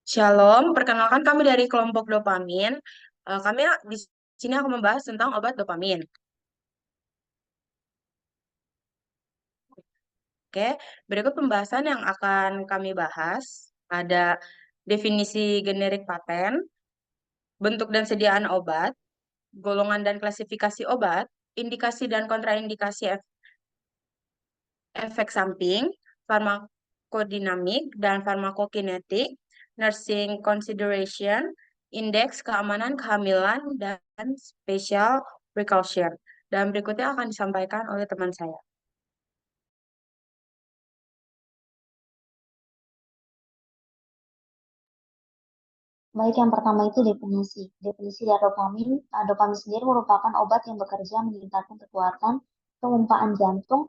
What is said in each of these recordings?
Shalom, perkenalkan kami dari kelompok dopamin. Kami di sini akan membahas tentang obat dopamin. Oke, berikut pembahasan yang akan kami bahas. Ada definisi generik paten, bentuk dan sediaan obat, golongan dan klasifikasi obat, indikasi dan kontraindikasi efek samping, farmakodinamik dan farmakokinetik, nursing consideration, indeks keamanan kehamilan, dan special precaution. Dan berikutnya akan disampaikan oleh teman saya. Baik, yang pertama itu definisi. Definisi dari dopamin. Dopamin sendiri merupakan obat yang bekerja meningkatkan kekuatan pemompaan jantung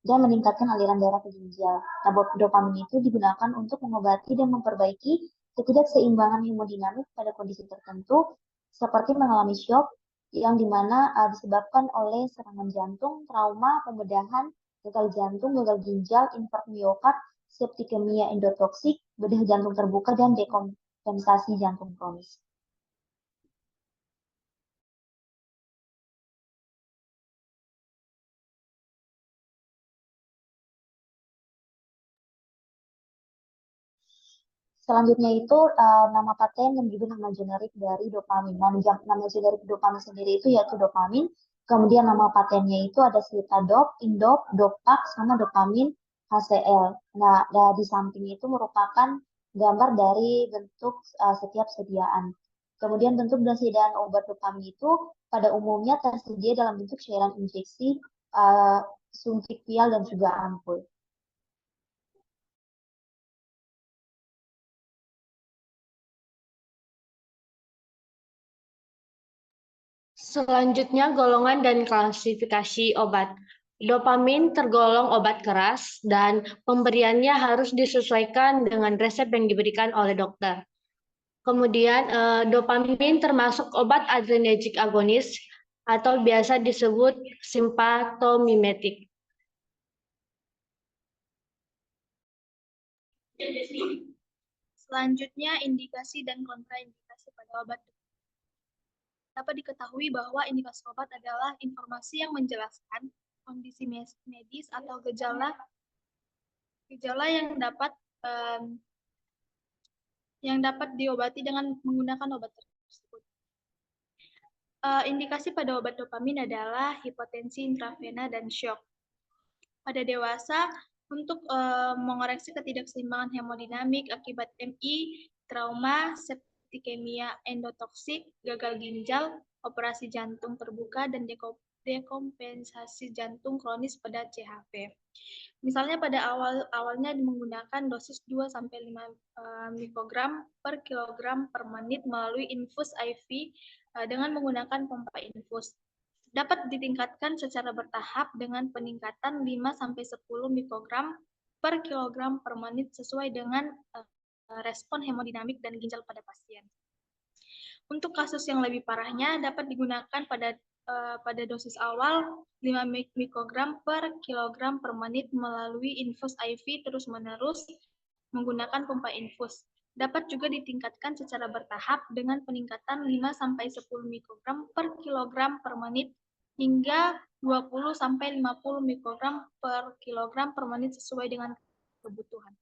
dan meningkatkan aliran darah ke ginjal. Nah, dopamin itu digunakan untuk mengobati dan memperbaiki ketidakseimbangan hemodinamik pada kondisi tertentu, seperti mengalami shock yang dimana disebabkan oleh serangan jantung, trauma, pembedahan, gagal jantung, gagal ginjal, infark miokard, septikemia endotoksik, bedah jantung terbuka, dan dekompensasi jantung kronis. Selanjutnya itu nama paten yang juga nama generik dari dopamin. Nama generik dopamin sendiri itu yaitu dopamin. Kemudian nama patennya itu ada Citadop, Indop, Dopak, sama dopamin HCl. Nah, di samping itu merupakan gambar dari bentuk setiap sediaan. Kemudian bentuk dan sediaan obat dopamin itu pada umumnya tersedia dalam bentuk cairan injeksi, suntik vial, dan juga ampul. Selanjutnya, golongan dan klasifikasi obat. Dopamin tergolong obat keras dan pemberiannya harus disesuaikan dengan resep yang diberikan oleh dokter. Kemudian, dopamin termasuk obat adrenergic agonis atau biasa disebut simpatomimetik. Selanjutnya, indikasi dan kontraindikasi pada obat. Dapat diketahui bahwa indikasi obat adalah informasi yang menjelaskan kondisi medis atau gejala yang dapat diobati dengan menggunakan obat tersebut. Indikasi pada obat dopamin adalah hipotensi intravena dan shock. Pada dewasa, untuk mengoreksi ketidakseimbangan hemodinamik akibat MI, trauma, septikemia endotoksik, gagal ginjal, operasi jantung terbuka, dan dekompensasi jantung kronis pada CHP. Misalnya pada awalnya menggunakan dosis 2-5 mikrogram per kilogram per menit melalui infus IV dengan menggunakan pompa infus. Dapat ditingkatkan secara bertahap dengan peningkatan 5-10 mikrogram per kilogram per menit sesuai dengan respon hemodinamik dan ginjal pada pasien. Untuk kasus yang lebih parahnya dapat digunakan pada dosis awal 5 mikrogram per kilogram per menit melalui infus IV terus-menerus menggunakan pompa infus. Dapat juga ditingkatkan secara bertahap dengan peningkatan 5-10 mikrogram per kilogram per menit hingga 20-50 mikrogram per kilogram per menit sesuai dengan kebutuhan.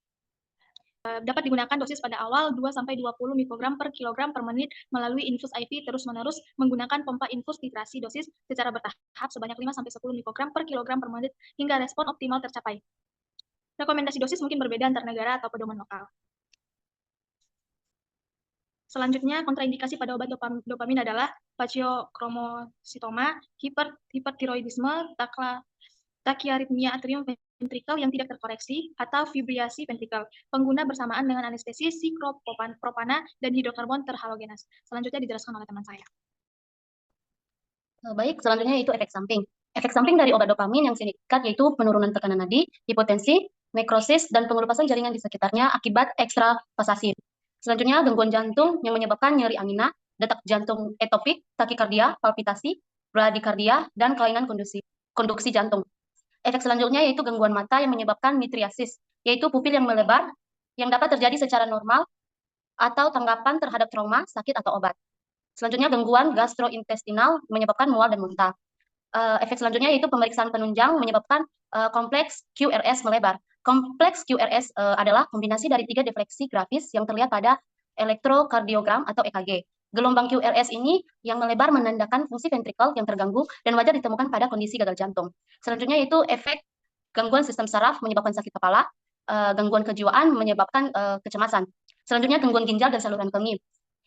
Dapat digunakan dosis pada awal 2-20 mikrogram per kilogram per menit melalui infus IV terus-menerus menggunakan pompa infus titrasi dosis secara bertahap sebanyak 5-10 mikrogram per kilogram per menit hingga respon optimal tercapai. Rekomendasi dosis mungkin berbeda antar negara atau pedoman lokal. Selanjutnya, kontraindikasi pada obat dopamin adalah faciochromositoma, hipertiroidisme, takhiaritmia atrium ventrikel yang tidak terkoreksi, atau fibrillasi ventrikel. Pengguna bersamaan dengan anestesi sikropropana dan hidrokarbon terhalogenas. Selanjutnya dijelaskan oleh teman saya. Baik, selanjutnya yaitu efek samping. Efek samping dari obat dopamin yang singkat yaitu penurunan tekanan nadi, hipotensi, nekrosis, dan pengelupasan jaringan di sekitarnya akibat ekstravasasi. Selanjutnya, gangguan jantung yang menyebabkan nyeri angina, detak jantung etopik, takikardia, palpitasi, bradikardia, dan kelainan konduksi jantung. Efek selanjutnya yaitu gangguan mata yang menyebabkan mitriasis, yaitu pupil yang melebar, yang dapat terjadi secara normal, atau tanggapan terhadap trauma, sakit, atau obat. Selanjutnya, gangguan gastrointestinal menyebabkan mual dan muntah. Efek selanjutnya yaitu pemeriksaan penunjang menyebabkan kompleks QRS melebar. Kompleks QRS adalah kombinasi dari 3 defleksi grafis yang terlihat pada elektrokardiogram atau EKG. Gelombang QRS ini yang melebar menandakan fungsi ventrikel yang terganggu dan wajar ditemukan pada kondisi gagal jantung. Selanjutnya yaitu efek gangguan sistem saraf menyebabkan sakit kepala, gangguan kejiwaan menyebabkan kecemasan. Selanjutnya gangguan ginjal dan saluran kemih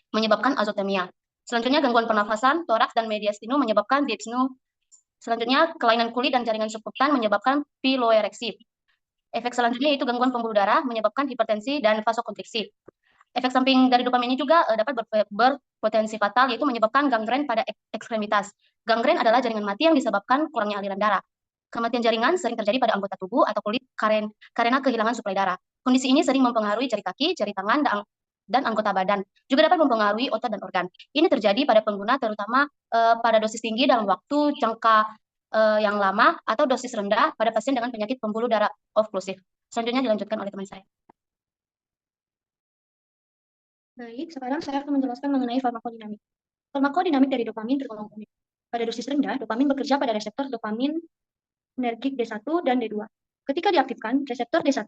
menyebabkan azotemia. Selanjutnya gangguan pernafasan, toraks dan mediastinum menyebabkan dyspnea. Selanjutnya kelainan kulit dan jaringan subkutan menyebabkan piloereksi. Efek selanjutnya yaitu gangguan pembuluh darah menyebabkan hipertensi dan vasokonstriksi. Efek samping dari dopamin ini juga dapat berpotensi fatal, yaitu menyebabkan gangren pada ekstremitas. Gangren adalah jaringan mati yang disebabkan kurangnya aliran darah. Kematian jaringan sering terjadi pada anggota tubuh atau kulit karena kehilangan suplai darah. Kondisi ini sering mempengaruhi jari kaki, jari tangan, dan anggota badan. Juga dapat mempengaruhi otot dan organ. Ini terjadi pada pengguna terutama pada dosis tinggi dalam waktu jangka yang lama atau dosis rendah pada pasien dengan penyakit pembuluh darah oklusif. Selanjutnya dilanjutkan oleh teman saya. Baik, sekarang saya akan menjelaskan mengenai farmakodinamik. Farmakodinamik dari dopamin tergolong unik. Pada dosis rendah, dopamin bekerja pada reseptor dopamin energik D1 dan D2. Ketika diaktifkan, reseptor D1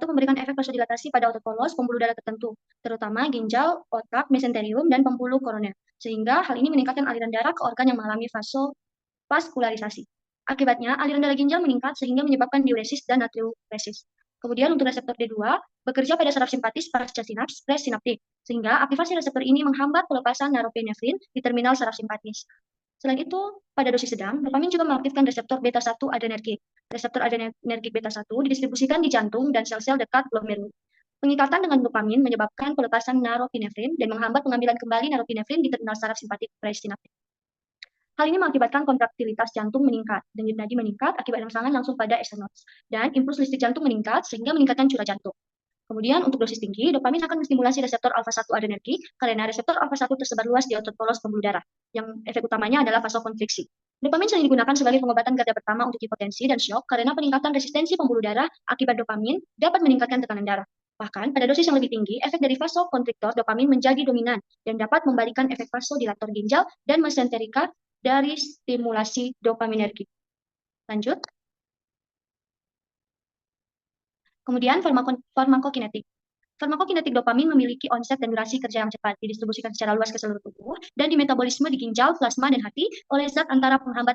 memberikan efek vasodilatasi pada otot polos pembuluh darah tertentu, terutama ginjal, otak, mesenterium, dan pembuluh koroner, sehingga hal ini meningkatkan aliran darah ke organ yang mengalami vaskularisasi. Akibatnya, aliran darah ginjal meningkat sehingga menyebabkan diuresis dan natriuresis. Kemudian untuk reseptor D2, bekerja pada saraf simpatis pasca sinaps presinaptik, sehingga aktivasi reseptor ini menghambat pelepasan norepinefrin di terminal saraf simpatis. Selain itu, pada dosis sedang, dopamin juga mengaktifkan reseptor beta-1 adrenergik. Reseptor adrenergik beta-1 didistribusikan di jantung dan sel-sel dekat glomerul. Pengikatan dengan dopamin menyebabkan pelepasan norepinefrin dan menghambat pengambilan kembali norepinefrin di terminal saraf simpatik presinaptik. Hal ini mengakibatkan kontraktilitas jantung meningkat, denyut nadi meningkat akibat rangsangan langsung pada externos, dan impuls listrik jantung meningkat sehingga meningkatkan curah jantung. Kemudian untuk dosis tinggi, dopamin akan menstimulasi reseptor alfa-1 adrenergik karena reseptor alfa-1 tersebar luas di otot polos pembuluh darah, yang efek utamanya adalah vasokonstriksi. Dopamin sering digunakan sebagai pengobatan garda pertama untuk hipotensi dan syok karena peningkatan resistensi pembuluh darah akibat dopamin dapat meningkatkan tekanan darah. Bahkan pada dosis yang lebih tinggi, efek dari vasokonstriktor dopamin menjadi dominan dan dapat membalikan efek vasodilator ginjal dan mesenterika dari stimulasi dopaminergik. Lanjut. Kemudian farmakokinetik. Farmakokinetik dopamin memiliki onset dan durasi kerja yang cepat, didistribusikan secara luas ke seluruh tubuh, dan dimetabolisme di ginjal, plasma, dan hati oleh zat antara penghambat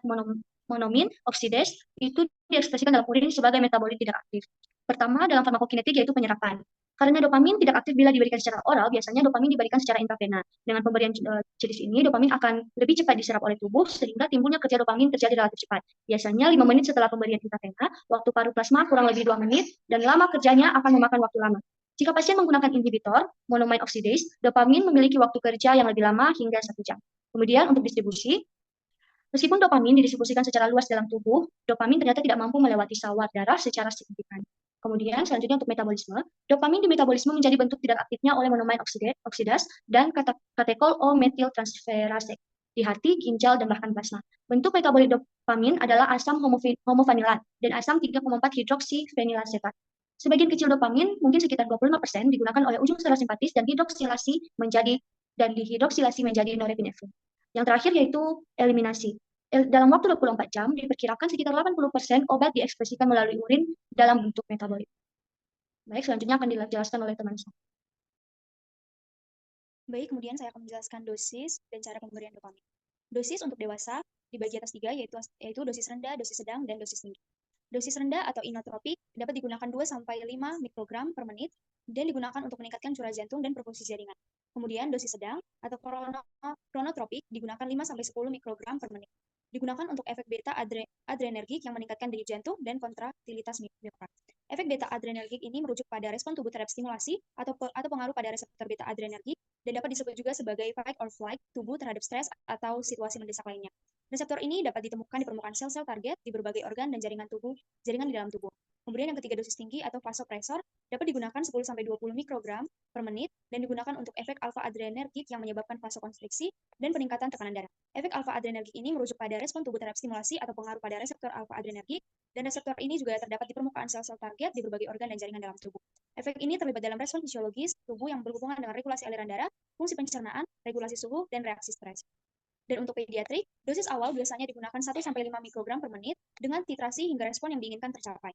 monomin oksidase, itu diekspresikan dalam urin sebagai metabolit tidak aktif. Pertama, dalam farmakokinetik yaitu penyerapan. Karena dopamin tidak aktif bila diberikan secara oral, biasanya dopamin diberikan secara intravena. Dengan pemberian jenis ini, dopamin akan lebih cepat diserap oleh tubuh, sehingga timbulnya kerja dopamin terjadi relatif cepat. Biasanya 5 menit setelah pemberian intravena, waktu paru plasma kurang lebih 2 menit, dan lama kerjanya akan memakan waktu lama. Jika pasien menggunakan inhibitor, monoamine oksidase, dopamin memiliki waktu kerja yang lebih lama hingga 1 jam. Kemudian untuk distribusi, meskipun dopamin didistribusikan secara luas dalam tubuh, dopamin ternyata tidak mampu melewati sawar darah secara signifikan. Kemudian selanjutnya untuk metabolisme, dopamin di metabolisme menjadi bentuk tidak aktifnya oleh monoamine oksidase dan katekol O-metiltransferase di hati, ginjal, dan bahkan plasma. Bentuk metabolit dopamin adalah asam homofanilat dan asam 3,4 hidroksifenilasetat. Sebagian kecil dopamin, mungkin sekitar 25%, digunakan oleh ujung saraf simpatis dan dihidroksilasi menjadi norepinefrin. Yang terakhir yaitu eliminasi. Dalam waktu 24 jam, diperkirakan sekitar 80% obat diekspresikan melalui urin dalam bentuk metabolit. Baik, selanjutnya akan dijelaskan oleh teman saya. Baik, kemudian saya akan menjelaskan dosis dan cara pemberian dopamin. Dosis untuk dewasa dibagi atas 3, yaitu dosis rendah, dosis sedang, dan dosis tinggi. Dosis rendah atau inotropik dapat digunakan 2-5 mikrogram per menit dan digunakan untuk meningkatkan curah jantung dan berfungsi jaringan. Kemudian dosis sedang atau chronotropik digunakan 5-10 mikrogram per menit. Digunakan untuk efek beta adrenergik yang meningkatkan denyut jantung dan kontraktilitas miokard. Efek beta adrenergik ini merujuk pada respon tubuh terhadap stimulasi atau pengaruh pada reseptor beta adrenergik dan dapat disebut juga sebagai fight or flight tubuh terhadap stres atau situasi mendesak lainnya. Reseptor ini dapat ditemukan di permukaan sel-sel target di berbagai organ dan jaringan di dalam tubuh. Kemudian yang ketiga, dosis tinggi atau vasopresor dapat digunakan 10-20 mikrogram per menit dan digunakan untuk efek alfa adrenergik yang menyebabkan vasokonstriksi dan peningkatan tekanan darah. Efek alfa adrenergik ini merujuk pada respon tubuh terhadap stimulasi atau pengaruh pada reseptor alfa adrenergik, dan reseptor ini juga terdapat di permukaan sel-sel target di berbagai organ dan jaringan dalam tubuh. Efek ini terlibat dalam respon fisiologis tubuh yang berhubungan dengan regulasi aliran darah, fungsi pencernaan, regulasi suhu, dan reaksi stres. Dan untuk pediatrik, dosis awal biasanya digunakan 1-5 mikrogram per menit dengan titrasi hingga respon yang diinginkan tercapai.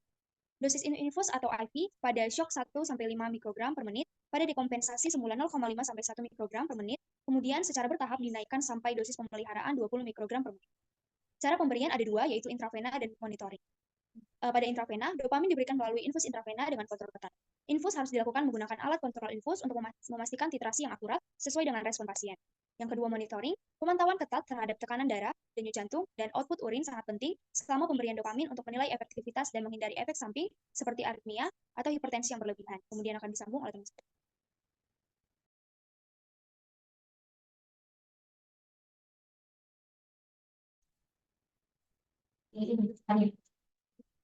Dosis infus atau IV pada shock 1-5 mikrogram per menit, pada dekompensasi semula 0,5-1 mikrogram per menit, kemudian secara bertahap dinaikkan sampai dosis pemeliharaan 20 mikrogram per menit. Cara pemberian ada dua, yaitu intravena dan monitoring. Pada intravena, dopamin diberikan melalui infus intravena dengan kontrol ketat. Infus harus dilakukan menggunakan alat kontrol infus untuk memastikan titrasi yang akurat sesuai dengan respon pasien. Yang kedua, monitoring. Pemantauan ketat terhadap tekanan darah, denyut jantung, dan output urin sangat penting selama pemberian dopamin untuk menilai efektivitas dan menghindari efek samping seperti aritmia atau hipertensi yang berlebihan. Kemudian akan disambung oleh teman.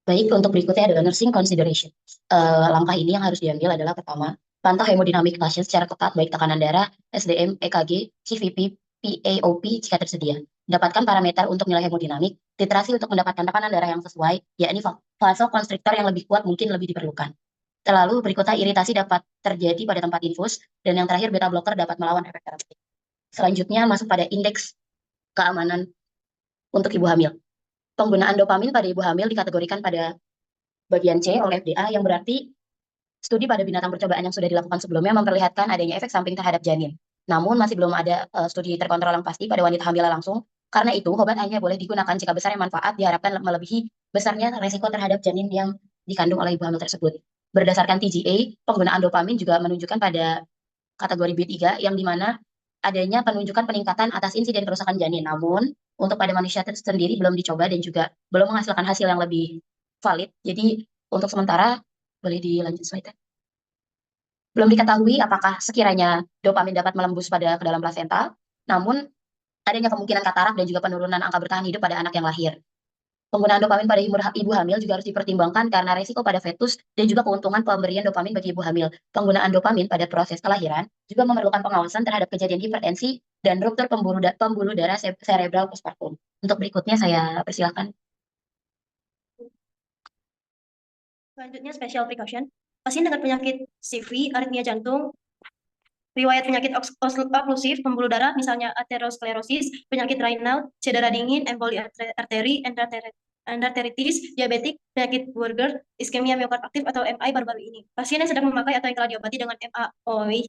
Baik, untuk berikutnya adalah nursing consideration. Langkah ini yang harus diambil adalah pertama, pantau hemodinamik pasien secara ketat, baik tekanan darah, SDM, EKG, CVP, PaOP jika tersedia. Dapatkan parameter untuk nilai hemodinamik, titrasi untuk mendapatkan tekanan darah yang sesuai, yakni vasokonstriktor yang lebih kuat mungkin lebih diperlukan. Lalu berikutnya iritasi dapat terjadi pada tempat infus, dan yang terakhir beta blocker dapat melawan efek terapeutik. Selanjutnya masuk pada indeks keamanan untuk ibu hamil. Penggunaan dopamin pada ibu hamil dikategorikan pada bagian C oleh FDA, yang berarti studi pada binatang percobaan yang sudah dilakukan sebelumnya memperlihatkan adanya efek samping terhadap janin. Namun masih belum ada studi terkontrol yang pasti pada wanita hamil langsung. Karena itu, obat hanya boleh digunakan jika besarnya manfaat diharapkan melebihi besarnya resiko terhadap janin yang dikandung oleh ibu hamil tersebut. Berdasarkan TGA, penggunaan dopamin juga menunjukkan pada kategori B3, yang dimana adanya penunjukan peningkatan atas insiden kerusakan janin. Namun, untuk pada manusia sendiri belum dicoba dan juga belum menghasilkan hasil yang lebih valid. Jadi, untuk sementara, boleh dilanjut slide. Belum diketahui apakah sekiranya dopamin dapat melembus ke dalam plasenta, namun adanya kemungkinan katarak dan juga penurunan angka bertahan hidup pada anak yang lahir. Penggunaan dopamin pada ibu hamil juga harus dipertimbangkan karena resiko pada fetus dan juga keuntungan pemberian dopamin bagi ibu hamil. Penggunaan dopamin pada proses kelahiran juga memerlukan pengawasan terhadap kejadian hipertensi dan ruptur pembuluh darah cerebral postpartum. Untuk berikutnya saya persilahkan. Selanjutnya special precaution. Pasien dengan penyakit CV, aritmia jantung, riwayat penyakit oklusif pembuluh darah, misalnya aterosklerosis, penyakit renal, cedera dingin, emboli arteri, endarteritis, diabetik, penyakit Buerger, iskemia miokard aktif atau MI baru-baru ini. Pasien yang sedang memakai atau yang telah diobati dengan MAOI.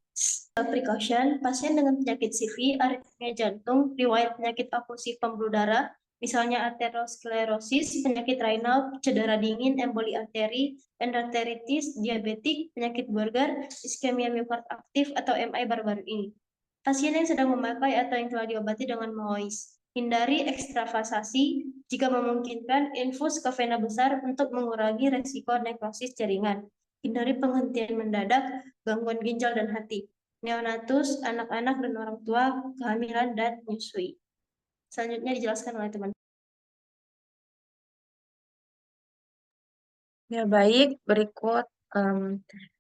Precaution, pasien dengan penyakit CV, aritmia jantung, riwayat penyakit oklusif pembuluh darah, misalnya aterosklerosis, penyakit renal, cedera dingin, emboli arteri, endarteritis, diabetik, penyakit Buerger, iskemia miokard aktif atau MI baru-baru ini. Pasien yang sedang memakai atau yang telah diobati dengan MOIS. Hindari ekstravasasi jika memungkinkan, infus ke vena besar untuk mengurangi resiko nekrosis jaringan. Hindari penghentian mendadak, gangguan ginjal dan hati. Neonatus, anak-anak dan orang tua, kehamilan dan menyusui. Selanjutnya dijelaskan oleh teman. Ya, baik. Berikut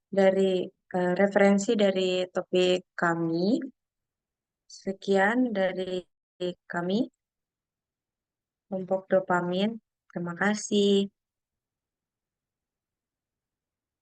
dari referensi dari topik kami. Sekian dari kami, kelompok dopamin. Terima kasih.